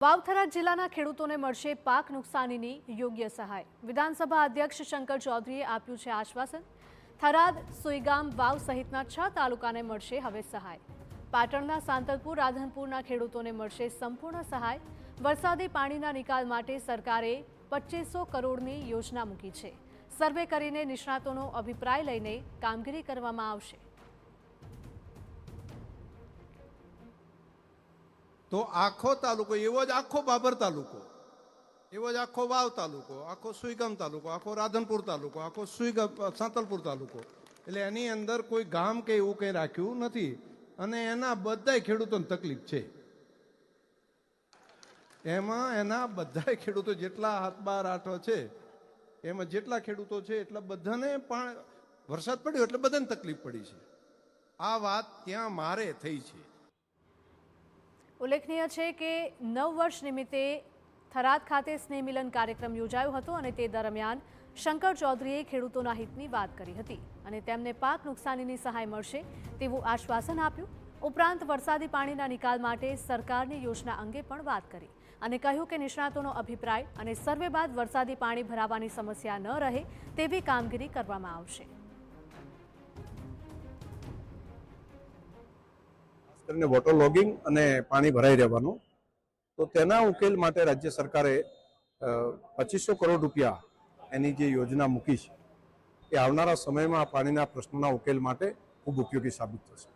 વાવથરા જિલ્લાના ખેડૂતોને મળશે પાક નુકસાનીની યોગ્ય સહાય। વિધાનસભા અધ્યક્ષ શંકર ચૌધરીએ આપ્યું છે આશ્વાસન। થરાદ, સુઈગામ, વાવ સહિતના 6 તાલુકાને મળશે હવે સહાય। પાટણના સાંતલપુર, રાધનપુરના ખેડૂતોને મળશે સંપૂર્ણ સહાય। વરસાદી પાણીના નિકાલ માટે સરકારે 2500 કરોડની યોજના મૂકી છે। સર્વે કરીને નિષ્ણાતોનો અભિપ્રાય લઈને કામગીરી કરવામાં આવશે। तो आखो तालुको एवो ज आखो बाबर तालुको एवो ज आखो वाव तालुको आखो सुईगाम तालुको आखो राधनपुर तालुको आखो सुईगाम सांतलपुर तालुको એટલે એની અંદર કોઈ ગામ કે એવું કંઈ રાખ્યું નથી અને એના બધાય ખેડૂતોને તકલીફ છે। એમાં એના બધાય ખેડૂતો જેટલા હાથ બાર આઠો છે એમાં જેટલા ખેડૂતો છે એટલા બધાને પણ વરસાદ પડ્યો એટલે બધાને તકલીફ પડી છે। આ વાત ત્યાં મારે થઈ છે। ઉલ્લેખનીય છે કે નવ વર્ષ નિમિત્તે થરાદ ખાતે સ્નેહ મિલન કાર્યક્રમ યોજાયો હતો અને તે દરમિયાન શંકર ચૌધરીએ ખેડૂતોના હિતની વાત કરી હતી અને તેમને પાક નુકસાનીની સહાય મળશે તેવું આશ્વાસન આપ્યું। ઉપરાંત વરસાદી પાણીના નિકાલ માટે સરકારની યોજના અંગે પણ વાત કરી અને કહ્યું કે નિષ્ણાતોનો અભિપ્રાય અને સર્વે બાદ વરસાદી પાણી ભરાવાની સમસ્યા ન રહે તેવી કામગીરી કરવામાં આવશે। वोटर लॉगिंग અને પાણી ભરાઈ રહેવાનું તો તેના ઉકેલ માટે રાજ્ય સરકારે 2500 કરોડ રૂપિયા એની જે યોજના મૂકી છે એ આવનારા સમયમાં પાણીના પ્રશ્નોના ઉકેલ માટે ખૂબ ઉપયોગી સાબિત થશે।